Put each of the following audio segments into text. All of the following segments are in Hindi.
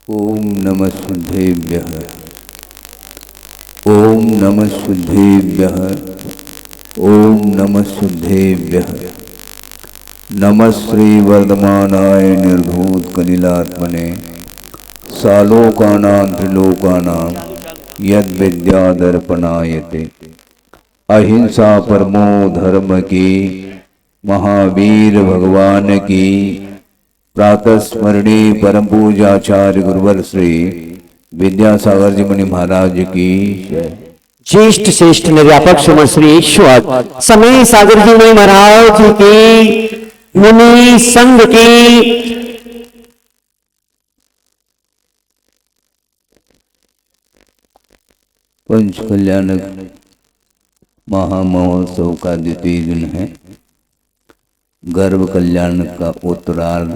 ओम नमः शुद्धेभ्यः। ओम नमः शुद्धेभ्यः। ओम नमः शुद्धेभ्यः। नमः श्री वर्धमानाय निर्धूत कलिलात्मने सालोकानां त्रिलोकानां यद विद्यादर्पणायते। अहिंसा परमो धर्म की महावीर भगवान की प्रातः स्मरणीय परम पूजाचार्य गुरुवर श्री विद्यासागर जी मुनि महाराज की ज्येष्ठ श्रेष्ठ निर्व्यापक सुमन श्री ईश्वर समय सागर जी मुनि महाराज की मुनि संघ की पंच कल्याणक महामहोत्सव का द्वितीय दिन है। गर्भ कल्याण का उत्तरार्ध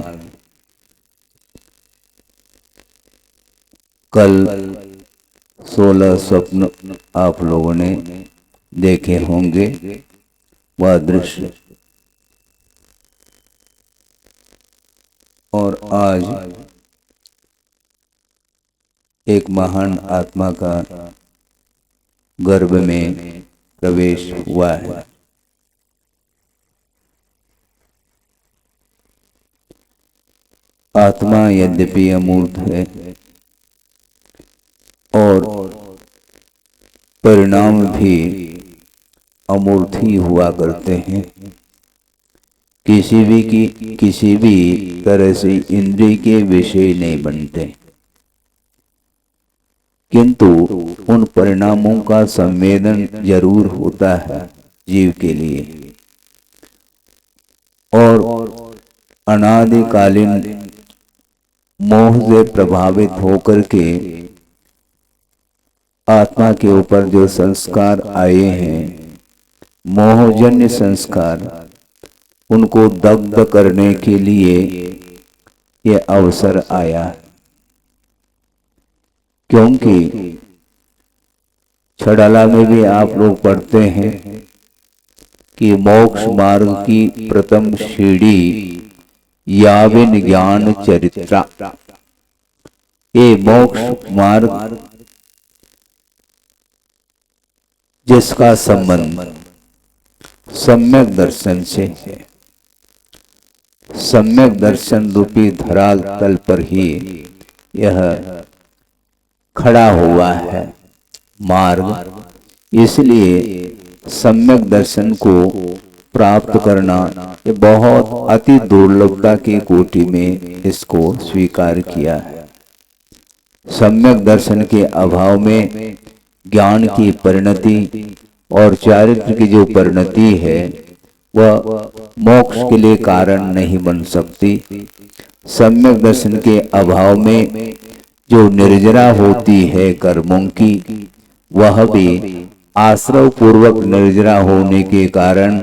कल 16 स्वप्न आप लोगों ने देखे होंगे। वह दृश्य और आज एक महान आत्मा का गर्भ में प्रवेश हुआ है। आत्मा यद्यपि अमूर्त है और परिणाम भी अमूर्त ही हुआ करते हैं। किसी भी तरह से इंद्रिय के विषय नहीं बनते, किंतु उन परिणामों का संवेदन जरूर होता है जीव के लिए। और अनादिकालीन मोह से प्रभावित होकर के आत्मा के ऊपर जो संस्कार आए हैं, मोहजन्य संस्कार, उनको दग्ध करने के लिए यह अवसर आया। क्योंकि छड़ाला में भी आप लोग पढ़ते हैं कि मोक्ष मार्ग की प्रथम सीढ़ी याविन ज्ञान चरित्रा। ये मोक्ष मार्ग जिसका संबंध सम्यक दर्शन से है, सम्यक दर्शन रूपी धरातल पर ही यह खड़ा हुआ है मार्ग। इसलिए सम्यक दर्शन को प्राप्त करना ये बहुत अति दुर्लभता की कोटि में इसको स्वीकार किया है। सम्यक दर्शन के अभाव में ज्ञान की परिणति और चारित्र की जो परिणति है वह मोक्ष के लिए कारण नहीं बन सकती। सम्यक दर्शन के अभाव में जो निर्जरा होती है कर्मों की, वह भी आश्रव पूर्वक निर्जरा होने के कारण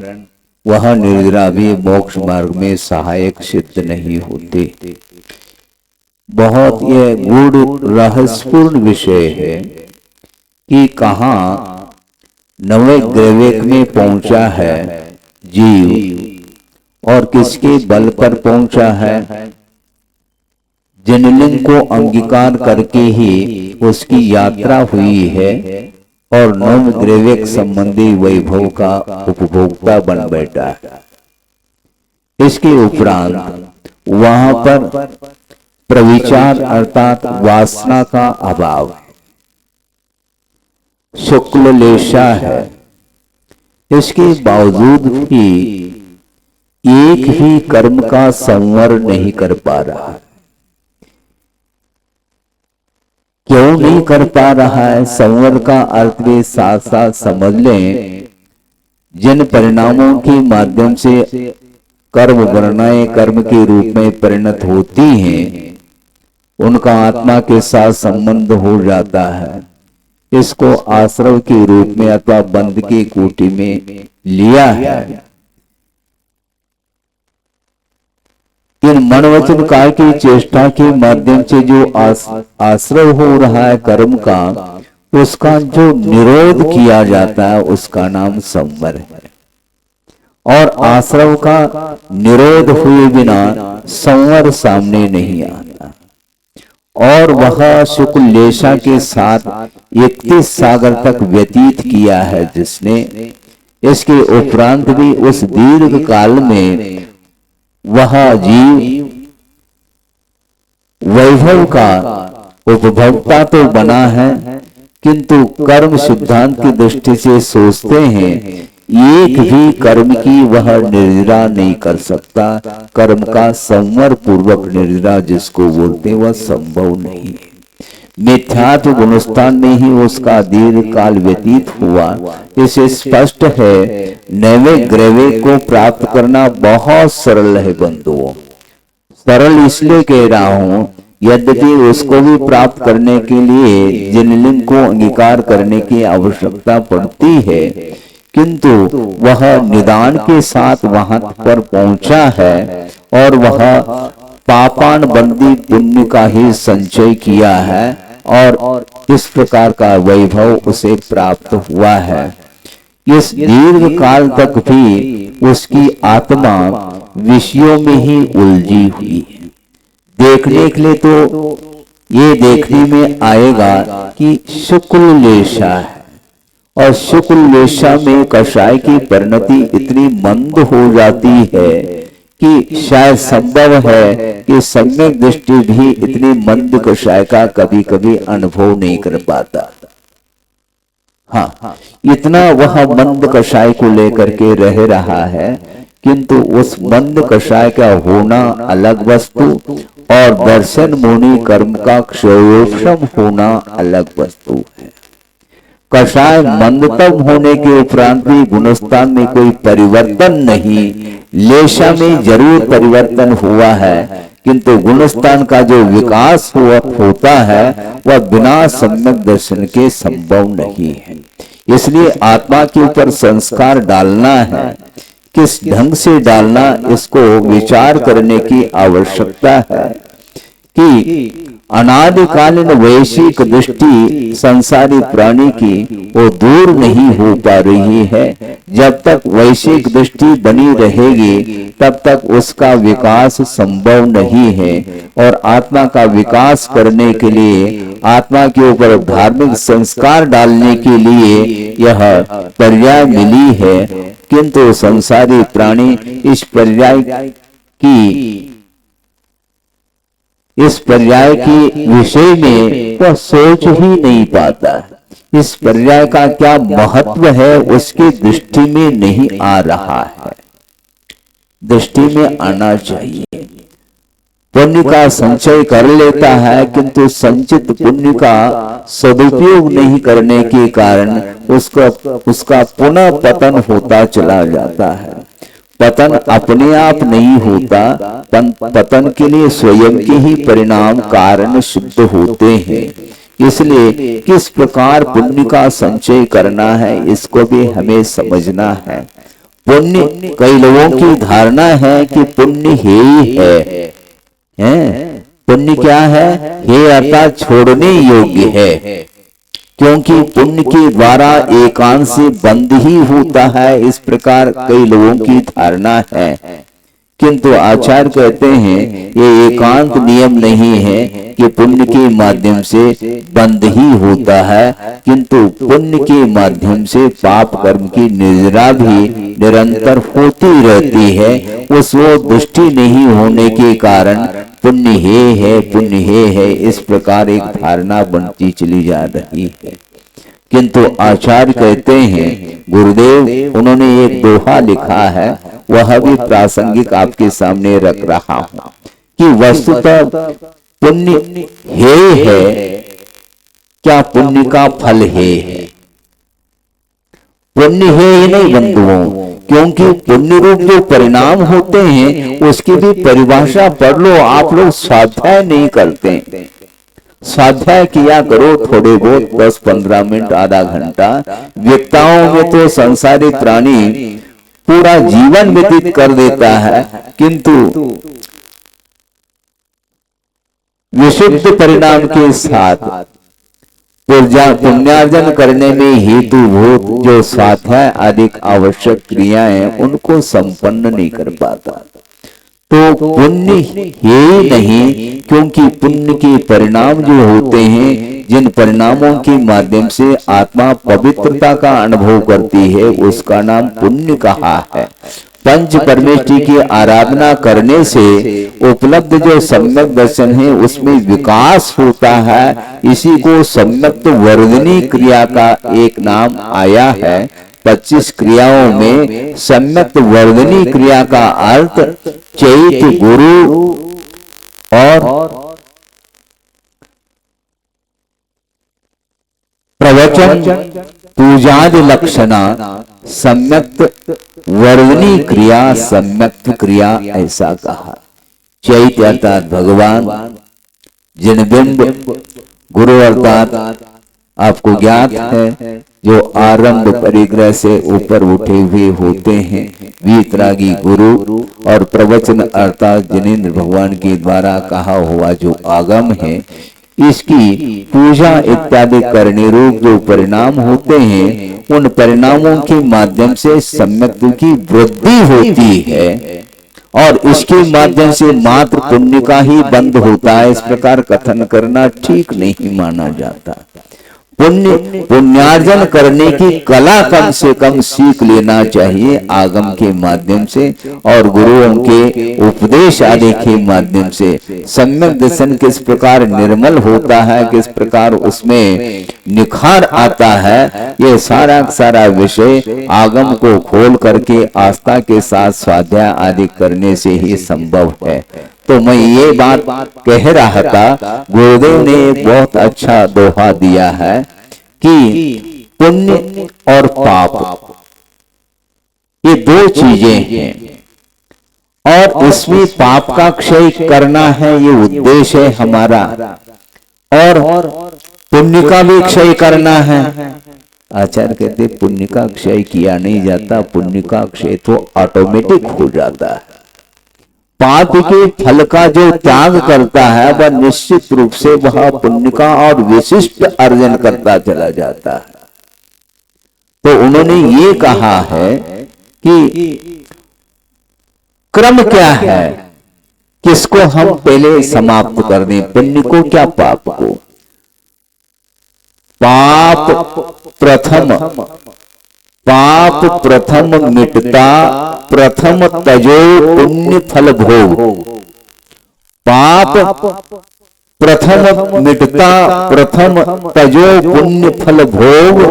वह निर्जरा भी मोक्ष मार्ग में सहायक सिद्ध नहीं होती। बहुत यह गूढ़ रहस्यपूर्ण विषय है कि कहाँ नवे ग्रवेक में पहुंचा है जीव और किसके बल पर पहुंचा है। जिनलिंग को अंगीकार करके ही उसकी यात्रा हुई है और नव ग्रवेक संबंधी वैभव का उपभोक्ता बन बैठा है। इसके उपरांत वहां पर प्रविचार अर्थात वासना का अभाव है, शुक्ल लेशा है। इसके बावजूद भी एक ही कर्म का संवर नहीं कर पा रहा। क्यों नहीं कर पा रहा है? संवर का अर्थ भी साथ साथ समझ लें। जिन परिणामों के माध्यम से कर्म वर्णाएं कर्म के रूप में परिणत होती हैं, उनका आत्मा के साथ संबंध हो जाता है। इसको आश्रव के रूप में अथवा बंध की कोटि में लिया है। इन मनवचन काल की चेष्टा के माध्यम से जो आश्रव हो रहा है कर्म का, उसका जो निरोध किया जाता है उसका नाम संवर है। और आश्रव का निरोध हुए बिना संवर सामने नहीं आता। और वह शुक्लेशा के साथ 31 सागर तक व्यतीत किया है जिसने। इसके उपरांत भी उस दीर्घ काल में वह जीव वैभव का उपभोक्ता तो बना है, किंतु कर्म सिद्धांत की दृष्टि से सोचते हैं एक भी कर्म की वह निर्जरा नहीं कर सकता। कर्म का संवर पूर्वक निर्जरा जिसको बोलते हैं वह संभव नहीं है। मिथ्यात्व गुणस्थान में ही उसका दीर्घ काल व्यतीत हुआ। इसे स्पष्ट है नैवे ग्रवे को प्राप्त करना बहुत सरल है बंधुओं। सरल इसलिए कह रहा हूं, यद्यपि उसको भी प्राप्त करने के लिए जिनलिंग को अंगीकार करने की आवश्यकता पड़ती है, किंतु वह निदान के साथ वहां पर पहुंचा है और वह पापान बंदी पुण्य का ही संचय किया है और इस प्रकार का वैभव उसे प्राप्त हुआ है। इस दीर्घ काल तक भी उसकी आत्मा विषयों में ही उलझी हुई है। देखने के लिए तो ये देखने में आएगा कि शुक्लेशा है और शुक्लेशा में कषाय की परिणति इतनी मंद हो जाती है कि शायद संभव है कि सम्यक दृष्टि भी इतनी मंद कषाय का कभी कभी अनुभव नहीं कर पाता। हाँ, इतना वह मंद कषाय को लेकर के रह रहा है, किंतु उस मंद कषाय का होना अलग वस्तु और दर्शन मुनि कर्म का क्षयोक्षम होना अलग वस्तु है। कषाय मंदतम होने के उपरांत भी गुणस्थान में कोई परिवर्तन नहीं, लेशा में जरूर परिवर्तन हुआ है, किंतु गुणस्थान का जो विकास होता है वह बिना सम्यक दर्शन के संभव नहीं है। इसलिए आत्मा के ऊपर संस्कार डालना है, किस ढंग से डालना इसको विचार करने की आवश्यकता है कि अनादिकालीन वैश्विक दृष्टि संसारी प्राणी की वो दूर नहीं हो पा रही है। जब तक वैश्विक दृष्टि बनी रहेगी तब तक उसका विकास संभव नहीं है और आत्मा का विकास करने के लिए, आत्मा के ऊपर धार्मिक संस्कार डालने के लिए यह पर्याय मिली है, किंतु संसारी प्राणी इस पर्याय की विषय में वह सोच ही नहीं पाता। इस पर्याय का क्या महत्व है उसकी दृष्टि में नहीं आ रहा है। दृष्टि में आना चाहिए। पुण्य का संचय कर लेता है, किंतु संचित पुण्य का सदुपयोग नहीं करने के कारण उसका पुनः पतन होता चला जाता है। पतन अपने आप नहीं होता, पतन के लिए स्वयं के ही परिणाम कारण सिद्ध होते हैं। इसलिए किस प्रकार पुण्य का संचय करना है इसको भी हमें समझना है। पुण्य, कई लोगों की धारणा है कि पुण्य ही है। पुण्य क्या है? हे अर्थात छोड़ने योग्य है, क्योंकि पुण्य के द्वारा एकांत से बंद ही होता है, इस प्रकार कई लोगों की धारणा है। किंतु आचार्य कहते हैं ये एकांत नियम नहीं है कि पुण्य के माध्यम से बंद ही होता है, किंतु पुण्य के माध्यम से पाप कर्म की निर्जरा भी निरंतर होती रहती है। उस वो दृष्टि नहीं होने के कारण पुण्य है, पुण्य है, इस प्रकार एक धारणा बनती चली जा रही है। किंतु आचार्य कहते हैं, गुरुदेव उन्होंने एक दोहा लिखा है, वह भी प्रासंगिक आपके सामने रख रहा हूं कि वस्तुतः पुण्य है, क्या पुण्य का फल है? पुण्य है ही नहीं बंधुओं, क्योंकि पुण्य रूप जो परिणाम होते हैं उसकी भी परिभाषा पढ़ लो। आप लोग स्वाध्याय नहीं करते। स्वाध्याय किया करो थोड़े बहुत, 10-15 मिनट, आधा घंटा। व्यक्ताओं में तो संसारी प्राणी पूरा जीवन व्यतीत कर देता है, किंतु विशुद्ध परिणाम के साथ पुण्यार्जन करने में हेतुभूत जो स्वाध्याय आदि आवश्यक क्रियाएं उनको संपन्न नहीं कर पाता। तो पुण्य ही नहीं, क्योंकि पुण्य के परिणाम जो होते हैं, जिन परिणामों के माध्यम से आत्मा पवित्रता का अनुभव करती है, उसका नाम पुण्य कहा है। पंच परमेष्टि की आराधना करने से उपलब्ध जो सम्यक दर्शन है, उसमें विकास होता है। इसी को सम्यक वर्धनी क्रिया का एक नाम आया है। 25 क्रियाओं में सम्यक वर्धनी क्रिया का अर्थ चैत्य गुरु और प्रवचन पूजादि लक्षणा सम्यक वर्धनी क्रिया, सम्यक क्रिया ऐसा कहा। चैत्य अर्थात भगवान, जिनबिंब, गुरु अर्थात आपको ज्ञात है जो आरंभ परिग्रह से ऊपर उठे हुए होते हैं, वीतरागी गुरु, और प्रवचन अर्थात जिनेंद्र भगवान के द्वारा कहा हुआ जो आगम है, इसकी पूजा इत्यादि करने रूप जो परिणाम होते हैं, उन परिणामों के माध्यम से सम्यक की वृद्धि होती है और इसके माध्यम से मात्र पुण्य का ही बंद होता है। इस प्रकार कथन करना ठीक नहीं माना जाता। पुण्यार्जन करने की कला कम से कम सीख लेना चाहिए आगम के माध्यम से और गुरुओं के उपदेश आदि के माध्यम से। सम्यक दर्शन किस प्रकार निर्मल होता है, किस प्रकार उसमें निखार आता है, ये सारा विषय आगम को खोल करके आस्था के साथ स्वाध्याय आदि करने से ही संभव है। तो मैं ये बात कह रहा था, गुरुदेव ने एक बहुत अच्छा दोहा दिया है कि पुण्य और पाप ये दो चीजें हैं और इसमें पाप का क्षय करना है, ये उद्देश्य है हमारा, और पुण्य का भी क्षय करना है। आचार्य कहते पुण्य का क्षय किया नहीं जाता, पुण्य का क्षय तो ऑटोमेटिक हो जाता है। पाप के फल का जो त्याग करता है वह निश्चित रूप से वह पुण्य का और विशिष्ट अर्जन करता चला जाता है। तो उन्होंने ये कहा है कि क्रम क्या है, किसको हम पहले समाप्त कर दें, पुण्य को क्या पाप को। पाप प्रथम मिटता प्रथम तजो पुण्य फल भोग। पाप प्रथम मिटता प्रथम तजो पुण्य फल भोग,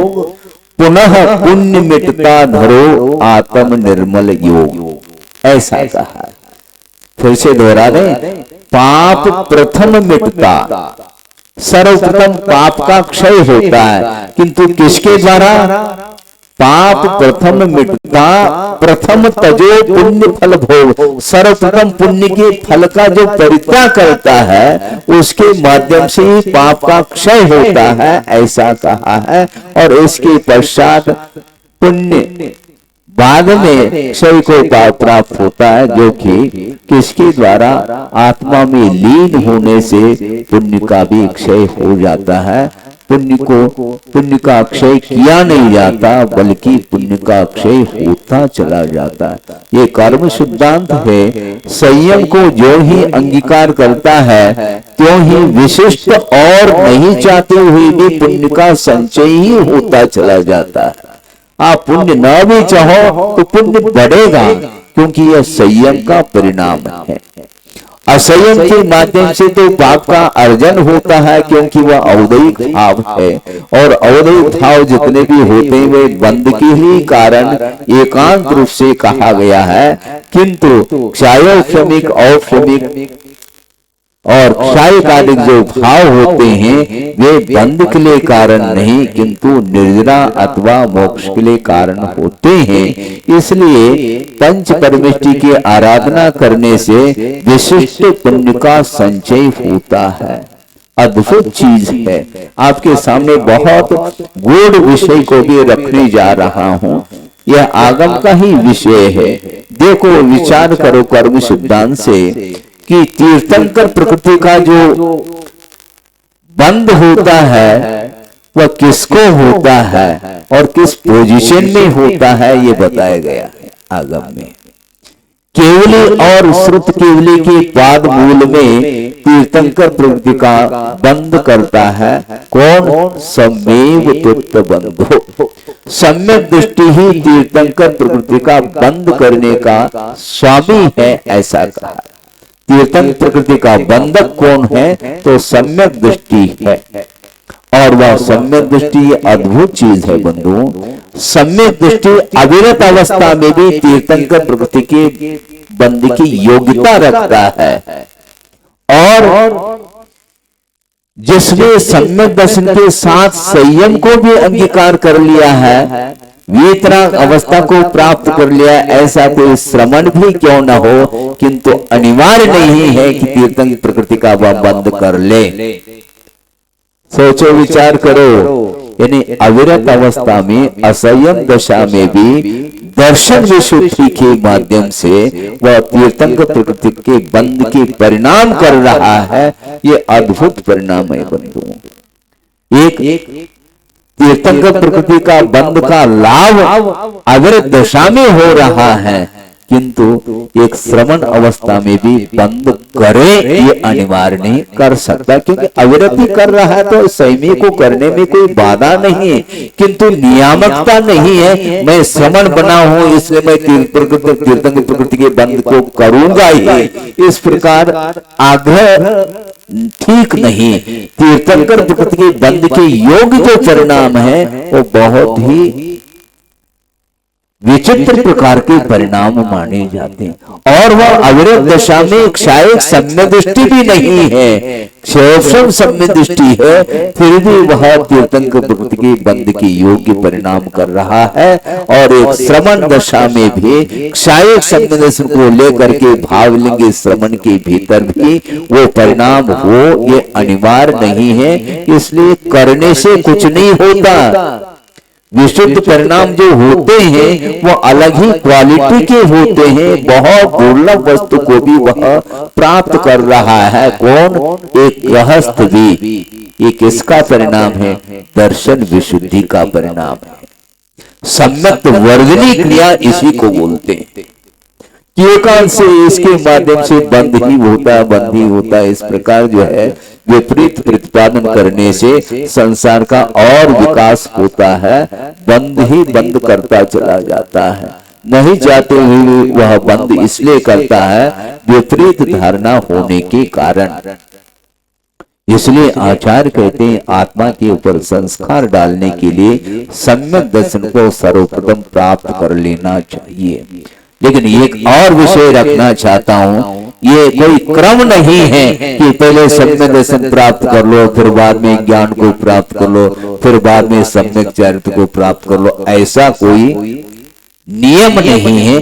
पुनः पुण्य मिटता धरो आत्म निर्मल योग। ऐसा कहा। फिर से दोहरा दें, पाप प्रथम मिटता, सर्वप्रथम पाप का क्षय होता है, किंतु किसके द्वारा। पाप प्रथम मिटता प्रथम तजो पुण्य फल भोग, सर्वप्रथम पुण्य के फल का जो परित्याग करता है उसके माध्यम से ही पाप का क्षय होता है, ऐसा कहा है। और इसके पश्चात पुण्य बाद में क्षय को प्राप्त होता है, जो कि किसके द्वारा, आत्मा में लीन होने से पुण्य का भी क्षय हो जाता है। पुण्य का क्षय किया नहीं जाता, बल्कि पुण्य का क्षय होता चला जाता है। ये कर्म सिद्धांत है। संयम को जो ही अंगीकार करता है त्यों ही विशिष्ट और नहीं चाहते हुए भी पुण्य का संचय ही होता चला जाता है। आप पुण्य न भी चाहो तो पुण्य बढ़ेगा, क्योंकि यह संयम का परिणाम है। असंयम के माध्यम से तो पाप का अर्जन होता है, क्योंकि वह अवदैहिक भाव है और अवदैहिक भाव जितने भी होते हैं वे बंध के ही कारण एकांत रूप से कहा गया है। किंतु क्षायोक्षमिक औक्षमिक और क्षायकालिक जो भाव होते हैं वे बंध के लिए कारण नहीं, किंतु निर्जरा अथवा मोक्ष के लिए कारण होते हैं। इसलिए पंच परमेष्टि की आराधना करने से विशिष्ट पुण्य का संचय होता है। अद्भुत चीज है। आपके सामने बहुत गूढ़ विषय को भी रखने जा रहा हूं। यह आगम का ही विषय है। देखो, विचार करो कर्म सिद्धांत से कि तीर्थंकर प्रकृति का जो बंद होता है वह किसको होता है और किस पोजीशन में होता है, ये बताया गया है आगम में। केवली और श्रुत केवली के पाद मूल में तीर्थंकर प्रवृत्ति का बंद करता है कौन? सम्येव तुत्त बंधो। सम्यक दृष्टि ही तीर्थंकर प्रवृत्ति का बंद करने का स्वामी है, ऐसा कहा। तीर्थंकर प्रकृति का बंधक कौन है? तो सम्यक दृष्टि है। और वह सम्यक दृष्टि अद्भुत चीज है बंधुओं। सम्यक दृष्टि अविरत अवस्था में भी तीर्थंकर प्रकृति के बंद की योग्यता रखता है। और जिसने सम्यक दर्शन के साथ संयम को भी अंगीकार कर लिया है, वीतराग अवस्था को प्राप्त कर लिया, ऐसा कोई श्रवण भी क्यों न हो, किंतु अनिवार्य नहीं है कि तीर्थंकर प्रकृति का वह बंद कर ले। सोचो विचार करो, यानी अविरत अवस्था में असंयम दशा में भी दर्शन विशुद्धि के माध्यम से वह तीर्थंकर प्रकृति के बंद के परिणाम कर रहा है। ये अद्भुत परिणाम है बंधुओं। एक तीर्थंकर प्रकृति का बंद का लाभ अविरत दशा में हो रहा है, किंतु एक श्रवण अवस्था में भी बंद करे ये अनिवार्य नहीं कर सकता, क्योंकि अविरत ही कर रहा है तो संयमी को करने में कोई बाधा नहीं है, किंतु नियामकता नहीं है। मैं श्रवण बना हूं इसलिए मैं तीर्थंकर प्रकृति के बंद को करूंगा ही, इस प्रकार आग्रह ठीक नहीं। तीर्थंकर प्रकृति के बंद के योग्य जो परिणाम है वो बहुत ही विचित्र प्रकार के परिणाम माने जाते हैं। और वह अविरत दशा में क्षायक सम्य दृष्टि भी नहीं है, क्षयोक्षम सम्य दृष्टि है, फिर भी वह तीर्थंकर प्रकृति के बंद की योग्य परिणाम कर रहा है। और एक श्रवण दशा में भी क्षायक सम्य दर्शन को लेकर के भावलिंगी श्रवण के भीतर भी वो परिणाम हो, ये अनिवार्य नहीं है। इसलिए करने से कुछ नहीं होता। विशुद्ध परिणाम जो होते हैं वो अलग ही क्वालिटी के होते हैं। बहुत दुर्लभ वस्तु को भी वह प्राप्त कर रहा है। कौन? एक गृहस्थ भी। ये किसका परिणाम है? दर्शन विशुद्धि का परिणाम है। सम्यक वर्जनी क्रिया इसी को बोलते हैं। एकांत से इसके माध्यम से बंद ही होता है। इस प्रकार जो है विपरीत प्रतिपादन करने से संसार का और विकास होता है, बंद ही बंद करता चला जाता है। नहीं चाहते हुए वह बंद इसलिए करता है विपरीत धारणा होने के कारण। इसलिए आचार्य कहते हैं आत्मा के ऊपर संस्कार डालने के लिए सम्यक दर्शन को सर्वप्रथम प्राप्त कर लेना चाहिए। लेकिन एक और विषय रखना चाहता हूं, ये कोई क्रम नहीं है कि पहले सम्यक दर्शन प्राप्त कर लो, फिर बाद में ज्ञान को प्राप्त कर लो, फिर बाद में सम्यक चरित्र को प्राप्त कर लो। ऐसा कोई नियम नहीं है।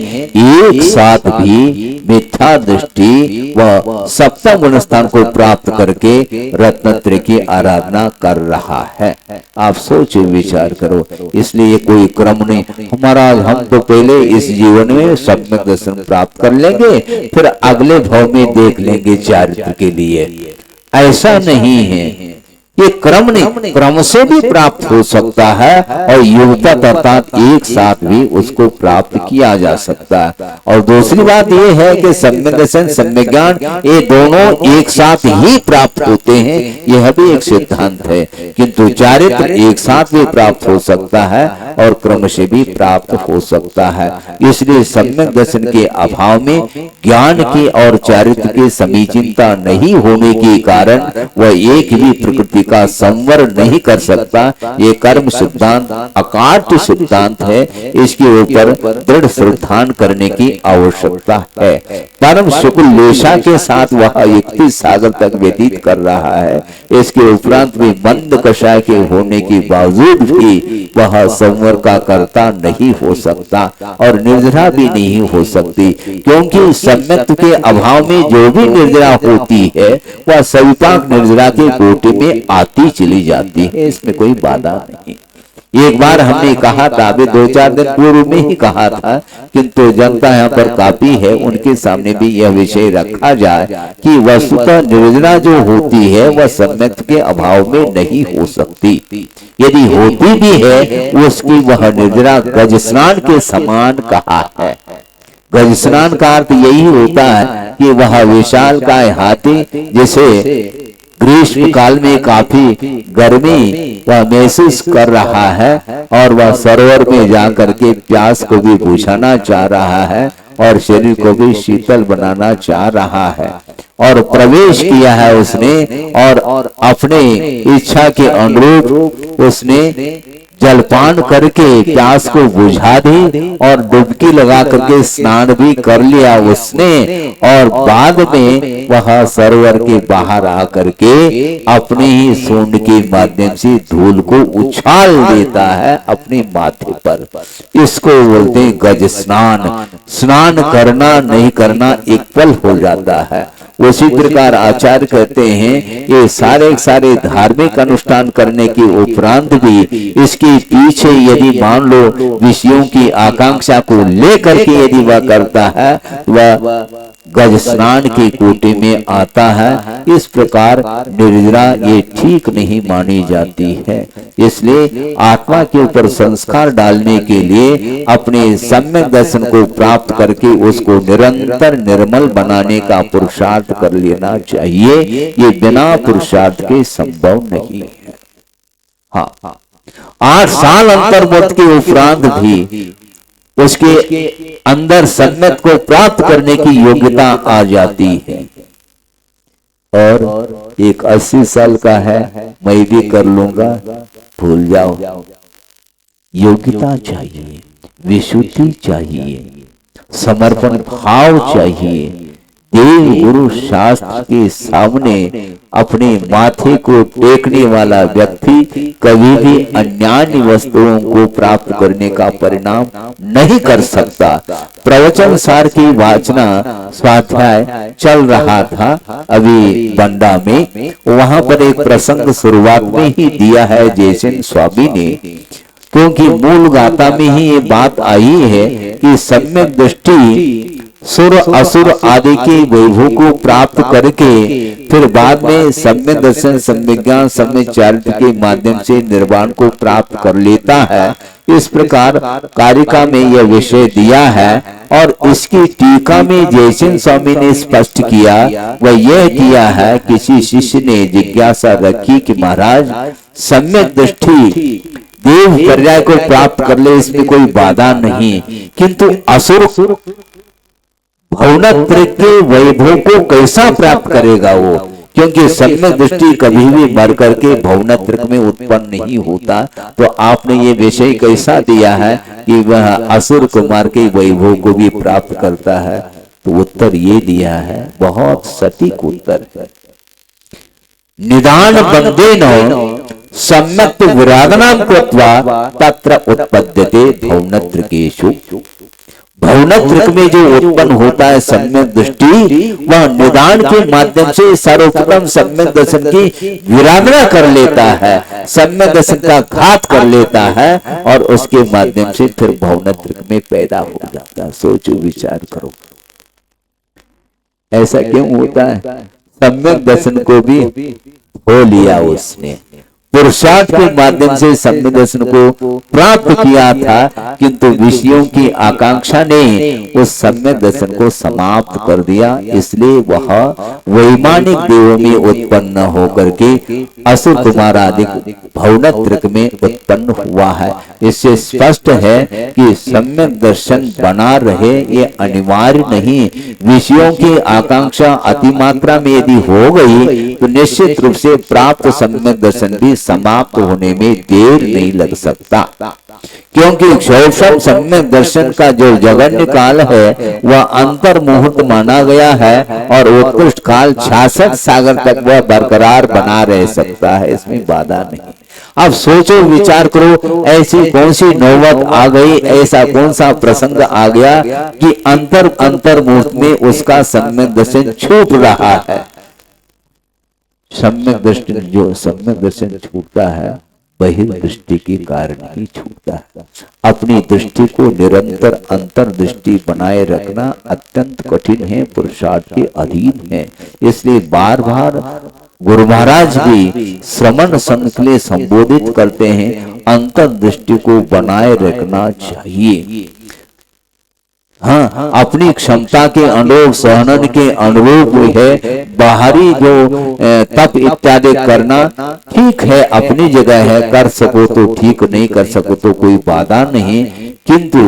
एक साथ भी मिथ्या दृष्टि व सप्तम गुण स्थान को प्राप्त करके रत्नत्रय की आराधना कर रहा है। आप सोचो विचार करो। इसलिए कोई क्रम नहीं। हमारा हम तो पहले इस जीवन में सम्यक दर्शन प्राप्त कर लेंगे, फिर अगले भाव में देख लेंगे चारित्र के लिए। ऐसा नहीं है। ये क्रम नहीं, क्रम से भी प्राप्त हो सकता है और युक्ता अर्थात एक साथ भी उसको प्राप्त किया जा सकता है। और दूसरी बात ये है कि सम्यक दर्शन सम्यक ज्ञान ये दोनों एक साथ ही प्राप्त होते हैं, यह भी एक सिद्धांत है। किंतु चारित्र एक साथ भी प्राप्त हो सकता है और क्रम से भी प्राप्त हो सकता है। इसलिए सम्यक दर्शन के अभाव में ज्ञान की और चारित्र की समीचीनता नहीं होने के कारण वह एक भी प्रकृति का संवर नहीं कर सकता। ये कर्म सिद्धांत अकाट्य सिद्धांत है। इसके ऊपर दृढ़ श्रद्धान करने की आवश्यकता है। परम शुक्ल लेशा के साथ वह युक्ति सागर तक व्यतीत कर रहा है। इसके उपरांत भी मंद कषाय के होने के बावजूद भी वह संवर का कर्ता नहीं हो सकता और निर्जरा भी नहीं हो सकती, क्योंकि सम्यक के अभाव में जो भी निर्जरा होती है वह सविपाक निर्जरा के कोटि में आती चली जाती है। इसमें कोई बाधा नहीं। एक बार हमने कहा था, अभी 2-4 दिन पूर्व में ही कहा था, किंतु जनता यहाँ पर काफी है, उनके सामने भी यह विषय रखा जाए कि वस्तुतः निर्जरा जो होती है वह सम्यक के अभाव में नहीं हो सकती। यदि होती भी है उसकी वह निर्जरा गज स्नान के समान कहा है। गज स्नान का अर्थ यही होता है कि वह विशाल काय हाथी जिसे ग्रीष्म काल में काफी गर्मी वह महसूस कर रहा है और वह सरोवर में जाकर के प्यास को भी बुझाना चाह रहा है और शरीर को भी शीतल बनाना चाह रहा है और प्रवेश किया है उसने और अपने इच्छा के अनुरूप उसने जलपान करके प्यास को बुझा दी और डुबकी लगा करके स्नान भी कर लिया उसने और बाद में वह सरोवर के बाहर आकर के अपने ही सूंड के माध्यम से धूल को उछाल देता है अपने माथे पर। इसको बोलते हैं गज स्नान। स्नान करना नहीं करना एक पल हो जाता है। उसी प्रकार आचार्य कहते हैं ये सारे धार्मिक अनुष्ठान करने के उपरांत भी इसके पीछे यदि मान लो विषयों की आकांक्षा को लेकर के यदि वह करता है वह गज स्नान की कोटि में आता है। इस प्रकार निर्जरा ये ठीक नहीं मानी जाती है। इसलिए आत्मा के ऊपर संस्कार डालने के लिए अपने सम्यक दर्शन को प्राप्त करके उसको निरंतर निर्मल बनाने का पुरुषार्थ कर लेना चाहिए। ये बिना पुरुषार्थ के संभव नहीं है। हाँ, 8 साल अंतर्मुक्त के उपरांत भी उसके अंदर सम्यक को प्राप्त करने की योग्यता आ जाती है। और एक 80 साल का है मैं भी कर लूंगा, भूल जाओ। योग्यता चाहिए, विशुद्धि चाहिए, समर्पण भाव चाहिए। देव गुरु शास्त्र के सामने अपने माथे को टेकने वाला व्यक्ति कभी भी अन्यान्य वस्तुओं को प्राप्त करने का परिणाम नहीं कर सकता। प्रवचन सार की वाचना स्वाध्याय चल रहा था अभी बंडा में, वहां पर एक प्रसंग शुरुआत में ही दिया है जयसेन स्वामी ने, क्योंकि मूल गाथा में ही ये बात आई है कि सम्यक दृष्टि सुर असुर आदि के वैभव को प्राप्त करके फिर बाद में सम्यक दर्शन, सम्यक ज्ञान, सम्यक चारित्र के माध्यम से निर्वाण को प्राप्त कर लेता है। इस प्रकार कारिका में यह विषय दिया है और इसकी टीका में जयसेन स्वामी ने स्पष्ट किया वह यह किया है, किसी शिष्य ने जिज्ञासा रखी कि महाराज सम्यक दृष्टि देव पर्याय को प्राप्त कर ले, इसमें कोई बाधा नहीं, किंतु असुर भवनत्र के वैभव को कैसा प्राप्त करेगा वो, क्योंकि सम्यक दृष्टि कभी भी मर करके भवनत्र में उत्पन्न नहीं होता। तो आपने ये विषय कैसा दिया है कि वह असुर कुमार के वैभव को भी प्राप्त करता है। तो उत्तर ये दिया है, बहुत सटीक उत्तर है। निदान बंदेन सम्यक विरागनाम कृत्वा तत्र उत्पद्यते भवनत्रकेषु। भवनत्र में जो उत्पन्न होता है सम्यक दृष्टि, वह निदान के माध्यम से सर्वप्रथम सम्यक दर्शन की विरागना कर लेता है, सम्यक दर्शन का घात कर लेता है और उसके माध्यम से फिर भवनत्र में पैदा हो जाता है। सोचो, विचार करो, ऐसा क्यों होता है? सम्यक दर्शन को भी हो लिया उसने, पुरुषार्थ के माध्यम से सम्यक दर्शन को प्राप्त किया था, किंतु विषयों की आकांक्षा ने उस सम्यक दर्शन को समाप्त कर दिया। इसलिए वह वैमानिक देवों में उत्पन्न होकर के असुर कुमार आदि भवनत्रक में उत्पन्न हुआ है। इससे स्पष्ट है कि सम्यक दर्शन बना रहे ये अनिवार्य नहीं। विषयों की आकांक्षा अतिमात्रा में यदि हो गई तो निश्चित रूप से प्राप्त सम्यक दर्शन भी समाप्त होने में देर नहीं लग सकता, क्योंकि क्षोभम सम्यक दर्शन का जो जघन्य काल है वह अंतर मुहूर्त माना गया है और उत्कृष्ट काल 66 सागर तक वह बरकरार बना रह सकता है, इसमें बाधा नहीं। अब सोचो, विचार करो, ऐसी कौन सी नौबत आ गई, ऐसा कौन सा प्रसंग आ गया कि अंतर मुहूर्त में उसका सम्यक दर्शन छूट रहा है। सम्यक दर्शन, जो सम्यक दर्शन छूटता है बहिर्दृष्टि के कारण ही छूटता है। अपनी दृष्टि को निरंतर अंतर दृष्टि बनाए रखना अत्यंत कठिन है, पुरुषार्थ के अधीन है। इसलिए बार बार गुरु महाराज भी श्रमण संघ के लिए संबोधित करते हैं, अंतर दृष्टि को बनाए रखना चाहिए। हाँ, अपनी क्षमता के अनुरूप, सहनन के अनुरूप है। बाहरी जो तप इत्यादि करना ठीक है, अपनी जगह है, कर सको तो ठीक, नहीं कर सको तो कोई बाधा नहीं, किंतु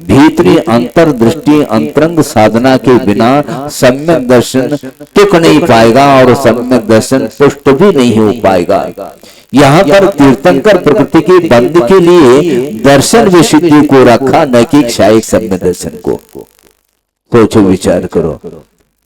भीतरी अंतर्दृष्टि अंतरंग साधना के बिना सम्यक दर्शन टिक नहीं पाएगा और सम्यक दर्शन पुष्ट भी नहीं हो पाएगा। यहाँ पर तीर्थंकर प्रकृति की बंद के लिए दर्शन विशुद्धि को रखा, न कि क्षायिक सम्यक दर्शन को। सोचो, विचार करो,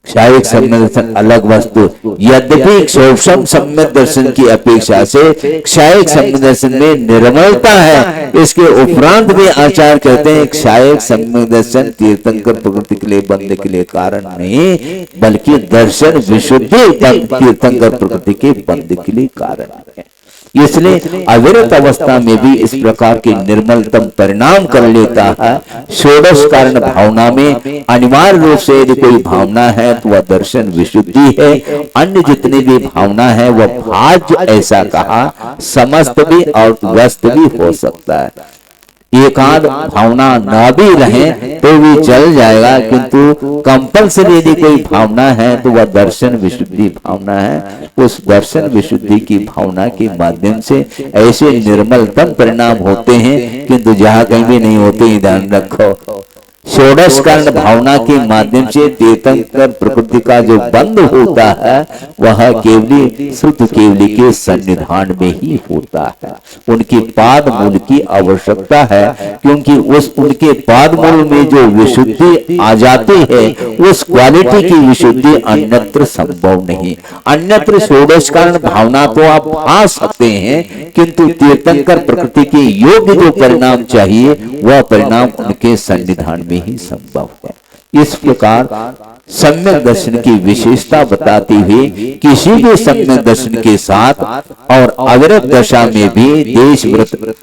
क्षायिक सम्यक दर्शन अलग वस्तु, यद्यपि सूक्ष्म सम्यक दर्शन की अपेक्षा से क्षायिक सम्यक दर्शन में निर्मलता है। इसके उपरांत भी आचार्य कहते हैं क्षायिक सम्यक दर्शन तीर्थंकर प्रकृति के लिए बंद के लिए कारण नहीं, बल्कि दर्शन विशुद्धि तीर्थंकर प्रकृति के बंद के लिए कारण है। इसलिए अविरत अवस्था में भी इस प्रकार के निर्मलतम परिणाम कर लेता है। षोडश कारण भावना में अनिवार्य रूप से यदि कोई भावना है तो वह दर्शन विशुद्धि है। अन्य जितनी भी भावना है वह भाज्य, ऐसा कहा, समस्त भी और व्यस्त भी हो सकता है। एकांत भावना न भी रहे तो भी चल जाएगा, किंतु कंपल्सरी यदि कोई भावना है तो वह दर्शन विशुद्धि भावना है। उस दर्शन विशुद्धि की भावना के माध्यम से ऐसे निर्मलतम परिणाम होते हैं, किंतु जहाँ कहीं भी नहीं होते, ध्यान रखो। षोडश कारण भावना के माध्यम से तीर्थंकर प्रकृति का जो बंद होता है वह केवली शुद्ध केवली के सन्निधान में ही होता है। उनकी पाद मूल की आवश्यकता है, क्योंकि उनके पाद मूल में जो विशुद्धि आ जाती है उस क्वालिटी की विशुद्धि अन्यत्र संभव नहीं। अन्यत्र षोडश कारण भावना तो आप पा सकते हैं, किंतु तीर्थंकर प्रकृति के योग्य जो परिणाम चाहिए वह परिणाम उनके सन्निधान में ही संभव है। इस प्रकार सम्यक दर्शन की विशेषता बताते हुए किसी भी सम्यक दर्शन के साथ और अविरत दशा में भी देश व्रत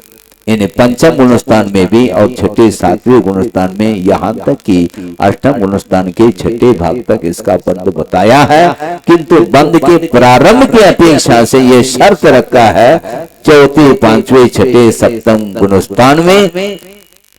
इन पंचम गुणस्थान में भी और छठे सातवें गुणस्थान में, यहाँ तक कि अष्टम गुणस्थान के छठे भाग तक इसका बंद बताया है, किंतु बंद के प्रारंभ की अपेक्षा से यह शर्त रखा है चौथे पांचवें छठे सप्तम गुणस्थान में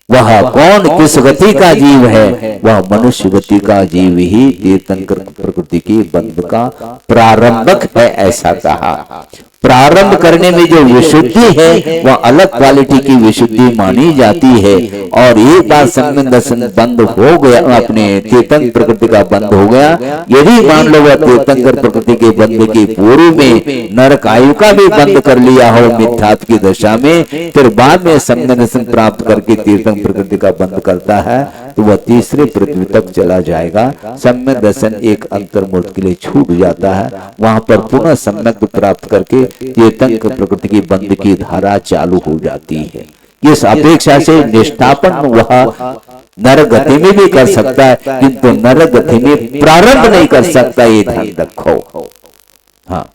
वह कौन किस गति का जीव है, वह मनुष्य गति का जीव ही तीर्थंकर प्रकृति की बंद का प्रारंभक है, ऐसा कहा। प्रारंभ करने में जो विशुद्धि है वह अलग क्वालिटी की विशुद्धि मानी जाती है। और एक बार सम्यक दर्शन बंद हो गया, अपने तीर्थंकर प्रकृति का बंद हो गया, यदि मान लो वह तीर्थंकर प्रकृति के बंद के पूर्व में नरक आयु का भी बंद कर लिया हो मिथ्यात्व की दशा में, फिर बाद में सम्यक दर्शन प्राप्त करके तीर्थंकर प्रकृति का बंद करता है तो वह तीसरे पृथ्वी तक चला जाएगा। सम्यक दर्शन एक अंतर्मुहूर्त के लिए छूट जाता है, वहां पर पुनः सम्यक प्राप्त करके तीर्थंकर प्रकृति की बंद की धारा चालू हो जाती है। इस अपेक्षा से निष्ठापन वह नर गति में भी कर सकता है, किंतु नर गति में प्रारंभ नहीं कर सकता, ये ध्यान रखो। हाँ,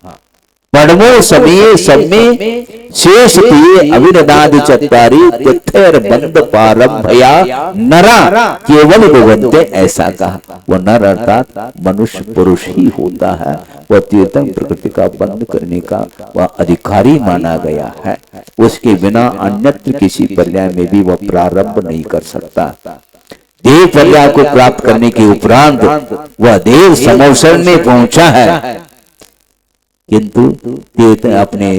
पड़मो समय समय शेष दिए अविरदादि चत्वारी तिथेर बंद पारंभया नरा केवल भगवंते, ऐसा कहा। वह नर अर्थात मनुष्य पुरुष ही होता है, वह तीर्थंकर प्रकृति का बंद करने का वह अधिकारी माना गया है। उसके बिना अन्यत्र किसी पर्याय में भी वह प्रारंभ नहीं कर सकता। देव पर्याय को प्राप्त करने के उपरांत वह देव समोसरण में पहुंचा है, किंतु अपने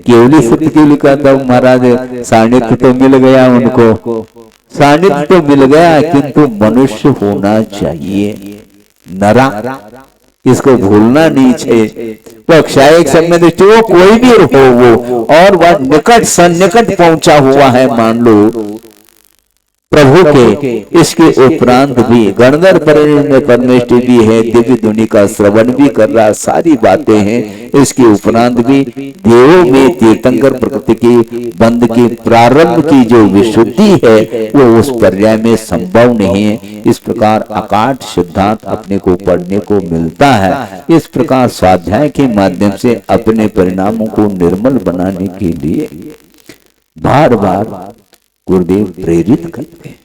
केवली सत्य के लिए कहता हूं महाराज, सानिध्य तो मिल गया उनको, सानिध्य तो मिल गया, किंतु मनुष्य होना चाहिए, नरा, इसको भूलना नहीं चाहिए। वह क्षायिक सम्यक दृष्टि वो कोई भी हो वो, और वह निकट सन्निकट पहुंचा हुआ है मान लो प्रभु के। इसके उपरांत भी गणधर परमेष्टि भी है, दिव्य ध्वनि का श्रवण भी कर रहा, सारी बातें हैं। इसके उपरांत भी देवों में तीर्थंकर प्रकृति की बंद की प्रारंभ की जो विशुद्धि है वो उस पर्याय में संभव नहीं है। इस प्रकार अकाट सिद्धांत अपने को पढ़ने को मिलता है। इस प्रकार स्वाध्याय के माध्यम से अपने परिणामों को निर्मल बनाने के लिए बार बार गुरुदेव प्रेरित करते हैं।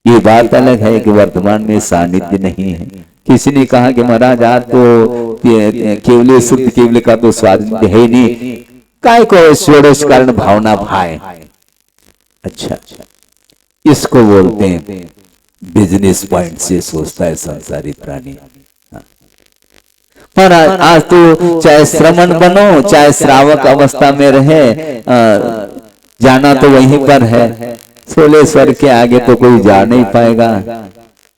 ये बात अलग है कि वर्तमान में सानिध्य नहीं है। किसी ने कहा कि महाराज आज तो केवल शुद्ध केवल का तो सानिध्य है नहीं, काय को षोडश कारण भावना भाए। अच्छा, इसको बोलते हैं बिजनेस पॉइंट से सोचता है संसारी प्राणी। पर आज तो चाहे श्रमण बनो चाहे श्रावक अवस्था में रहे, जाना तो वहीं पर है। सोलेश्वर के आगे तो कोई जा नहीं पाएगा,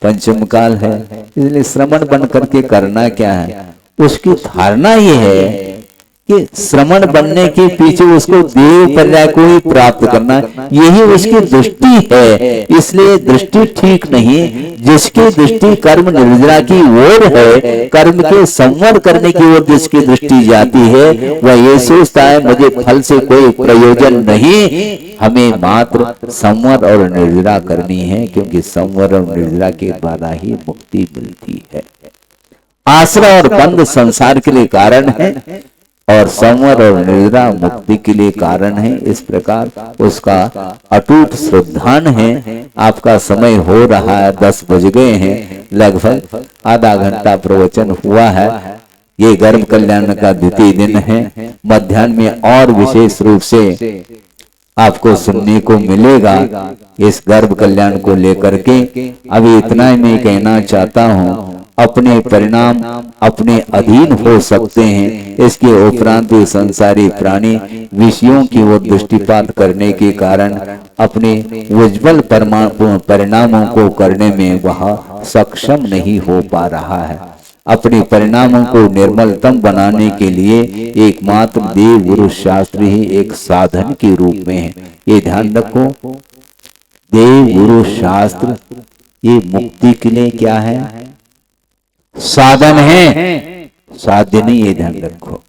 पंचम काल है। इसलिए श्रमण बन करके करना क्या है, उसकी धारणा ये है कि श्रमण बनने के पीछे उसको देव पर्याय को ही प्राप्त करना, यही उसकी दृष्टि है। इसलिए दृष्टि ठीक नहीं। जिसकी दृष्टि कर्म निर्जरा की ओर है, कर्म के संवर करने की ओर जिसकी दृष्टि जाती है, वह ये सोचता है मुझे फल से कोई प्रयोजन नहीं, हमें मात्र संवर और निर्जरा करनी है, क्योंकि संवर और निर्जरा के द्वारा ही मुक्ति मिलती है। आश्रय और बंध संसार के लिए कारण है और संवर और निर्जरा मुक्ति के लिए कारण है। इस प्रकार उसका अटूट श्रद्धान है। आपका समय हो रहा है, 10 बज गए हैं, लगभग आधा घंटा प्रवचन हुआ है। ये गर्भ कल्याण का द्वितीय दिन है। मध्याह्न में और विशेष रूप से आपको सुनने को मिलेगा इस गर्भ कल्याण को लेकर के। अभी इतना ही मैं कहना चाहता हूँ, अपने परिणाम अपने अधीन हो सकते हैं। इसके उपरांत संसारी प्राणी विषयों की ओर दृष्टिपात करने के कारण अपने उज्जवल परिणामों को करने में वह सक्षम नहीं हो पा रहा है। अपने परिणामों को निर्मलतम बनाने के लिए एकमात्र देव गुरु शास्त्र ही एक साधन के रूप में है। ये ध्यान रखो, देव गुरु शास्त्र ये मुक्ति के लिए क्या है, साधन है, साध्य नहीं। ये ध्यान रखो,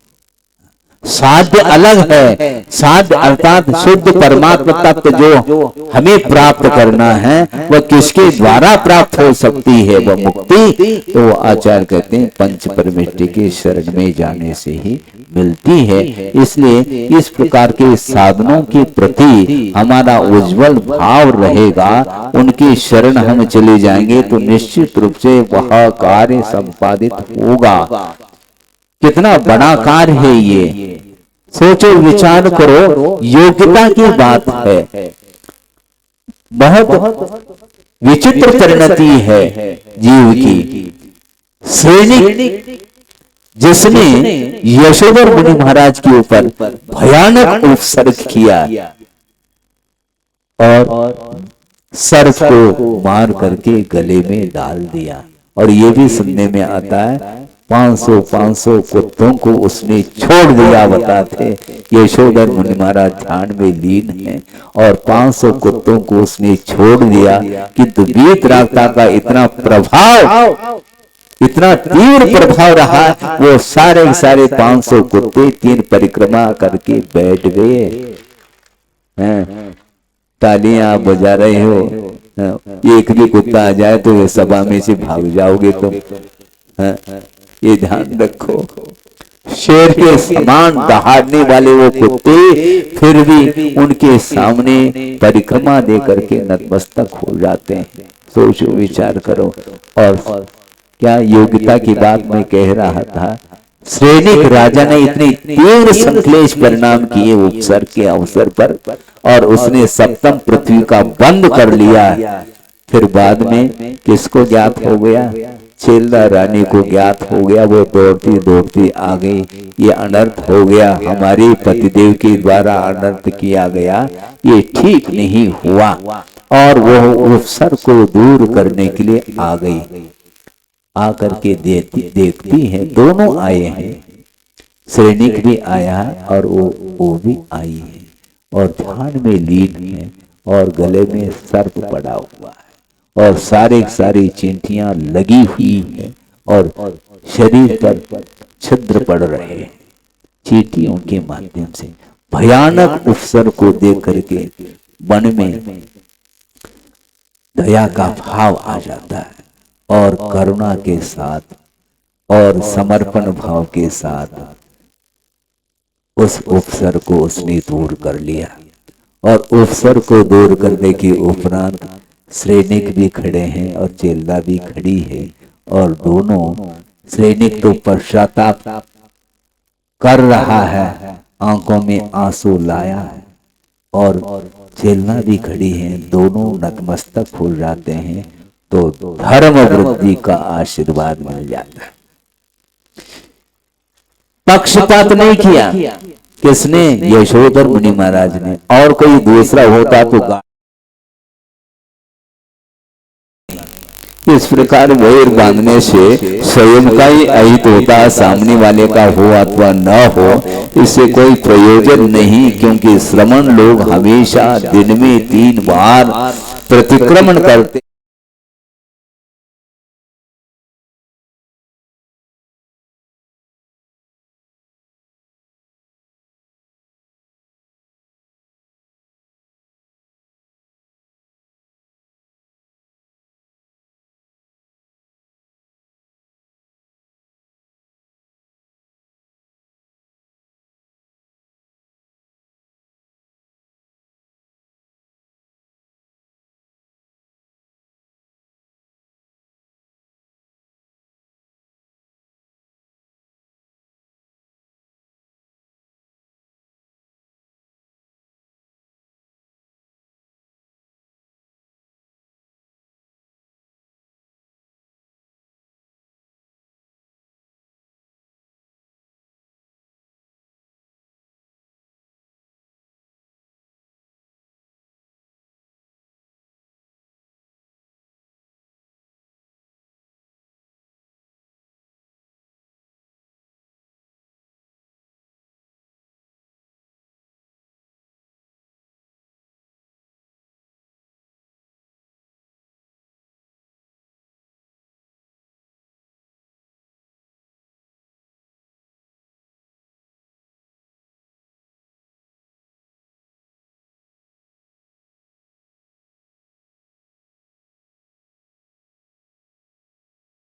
साध्य अलग है। साध्य अर्थात शुद्ध परमात्मा तत्व जो हमें प्राप्त करना है, वह किसके द्वारा प्राप्त हो सकती है, वह मुक्ति तो आचार्य कहते हैं पंच परमेष्टि के शरण में जाने से ही मिलती है। इसलिए इस प्रकार के साधनों के प्रति हमारा उज्जवल भाव रहेगा। उनकी शरण हम चले जाएंगे तो निश्चित रूप से वह कार्य संपादित होगा। कितना बड़ा कार्य है ये, सोचो विचार करो। योग्यता की बात है, बहुत विचित्र परिणति है जीव की। सैनिक जिसने यशोधर मुनि महाराज के ऊपर भयानक उपसर्ग किया और सर्प को मार करके गले में डाल दिया, और ये भी सुनने में आता है 500 कुत्तों को उसने छोड़ दिया। बताते यशोधर मुनि महाराज ध्यान में लीन है और 500 कुत्तों को उसने छोड़ दिया। किंतु वीतरागता का इतना प्रभाव, इतना तीव्र प्रभाव रहा, वो सारे 500 कुत्ते 3 परिक्रमा करके बैठ गए। तालियां बजा रहे हो, एक भी कुत्ता आ जाए तो ये सभा में से भाग जाओगे तुम। ये ध्यान रखो, शेर के समान दहाड़ने वाले वो कुत्ते फिर भी उनके सामने परिक्रमा दे करके नतमस्तक हो जाते हैं। सोचो विचार करो। और क्या योग्यता की बात मैं कह रहा था, सैनिक राजा ने इतनी तीव्र संश्लेष परिणाम किए उपसर्ग के अवसर पर, और उसने सप्तम पृथ्वी का बंद कर लिया। फिर बाद में किसको ज्ञात हो गया, चेल्ला रानी को ज्ञात हो गया। वो दौड़ती दौड़ती आ गई, ये अनर्थ हो गया, हमारे पतिदेव के द्वारा अनर्थ किया गया, ये ठीक नहीं हुआ। और वो उपसर्ग को दूर करने के लिए आ गई। आकर के देखती है, दोनों आए हैं, सैनिक भी आया है और वो भी आई है, और ध्यान में लीन है, और गले में सर्प पड़ा हुआ है, और सारी चींटियां लगी हुई हैं, और शरीर पर छिद्र पड़ रहे हैं चींटियों के माध्यम से। भयानक उपसर्ग को देख करके मन में दया का भाव आ जाता है, और करुणा के साथ और समर्पण भाव के साथ उस उपसर्ग को उसने दूर कर लिया। और उपसर्ग को दूर करने के उपरांत सैनिक भी खड़े हैं और चेल्ला भी खड़ी है, और दोनों, सैनिक तो पश्चाताप कर रहा है, आंखों में आंसू लाया है, और चेल्ला भी खड़ी है। दोनों नतमस्तक हो जाते हैं तो धर्म वृद्धि का आशीर्वाद मिल जाता है। पक्षपात नहीं किया किसने? यशोधर मुनि महाराज ने। और कोई दूसरा होता तो इस प्रकार वैर बांधने से स्वयं का ही अहित होता, सामने वाले का हो अथवा न हो, इससे कोई प्रयोजन नहीं। क्योंकि श्रमण लोग हमेशा दिन में 3 बार प्रतिक्रमण करते।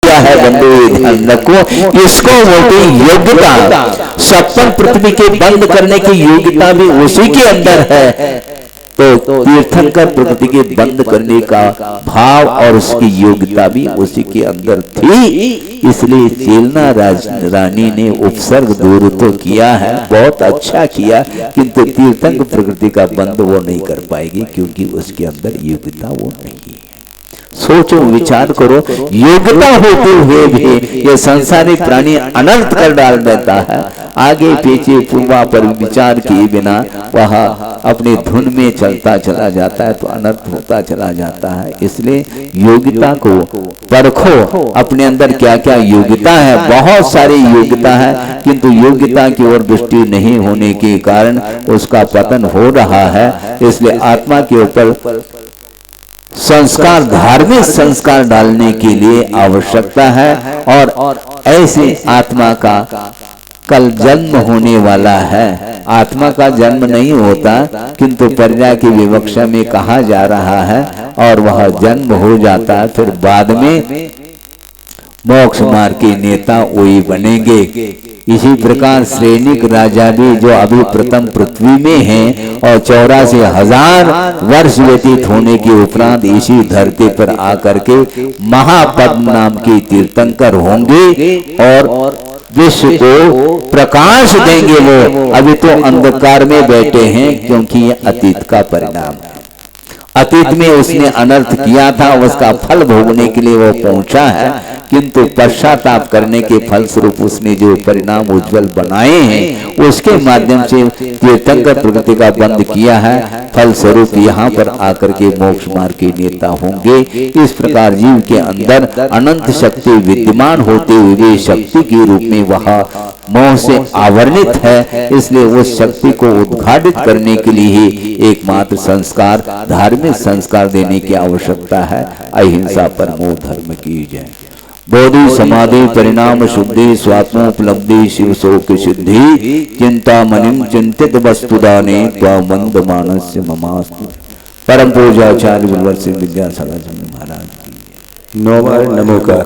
है बंधु, ध्यान रखो इसको बोलते योग्यता। 56 पृथ्वी के बंद करने की योग्यता भी उसी के अंदर है। तो तीर्थंकर प्रकृति के बंद करने का भाव और उसकी योग्यता भी उसी के अंदर थी। इसलिए चेलना रानी ने उपसर्ग दूर तो किया है, बहुत अच्छा किया, किंतु तीर्थंकर प्रकृति का बंद वो नहीं कर पाएगी क्योंकि उसके अंदर योग्यता वो नहीं है। सोचो विचार करो, योग्यता होते हुए भी ये संसारिक प्राणी अनर्थ कर डाल देता है। आगे पीछे पूर्वा पर विचार किए बिना वह अपनी धुन में चलता चला जाता है तो अनर्थ होता चला जाता है। इसलिए योग्यता को परखो, अपने अंदर क्या क्या योग्यता है। बहुत सारी योग्यता है किंतु योग्यता की ओर दृष्टि नहीं होने के कारण उसका पतन हो रहा है। इसलिए आत्मा के ऊपर संस्कार, धार्मिक संस्कार डालने के लिए आवश्यकता है। और ऐसे आत्मा का कल जन्म होने वाला है। आत्मा का जन्म नहीं होता किंतु प्रजा की विवक्षा में कहा जा रहा है और वह जन्म हो जाता है। फिर बाद में मोक्ष मार्ग के नेता वही बनेंगे। इसी प्रकार श्रेणिक राजा भी जो अभी प्रथम पृथ्वी में हैं और 84,000 वर्ष व्यतीत होने के उपरांत इसी धरती पर आकर के महापद्म नाम के तीर्थंकर होंगे और विश्व को प्रकाश देंगे। वो अभी तो अंधकार में बैठे हैं क्योंकि ये अतीत का परिणाम है। अतीत में उसने अनर्थ किया था, उसका फल भोगने के लिए वो पहुंचा है, किंतु पश्चाताप करने के फलस्वरूप उसने जो परिणाम उज्जवल बनाए हैं उसके माध्यम से तीर्थंकर प्रकृति का बंद किया है। फलस्वरूप यहाँ पर आकर के मोक्ष मार्ग के नेता होंगे। इस प्रकार जीव के अंदर अनंत शक्ति विद्यमान होते हुए शक्ति के रूप में वह मोह से आवरणित है। इसलिए उस शक्ति को उद्घाटित करने के लिए ही एकमात्र संस्कार, धार्मिक संस्कार देने की आवश्यकता है। अहिंसा परमो धर्म की जय। बोधि समाधि परिणाम शुद्धि स्वात्मोपलब्धि शिव शोक सिद्धि चिंता मनिम चिंतित वस्तुदाने मंद मानस्य ममास्तु। परम पूज्य आचार्य गुरुवर सिंह विद्यासागर महाराज। नमोकार।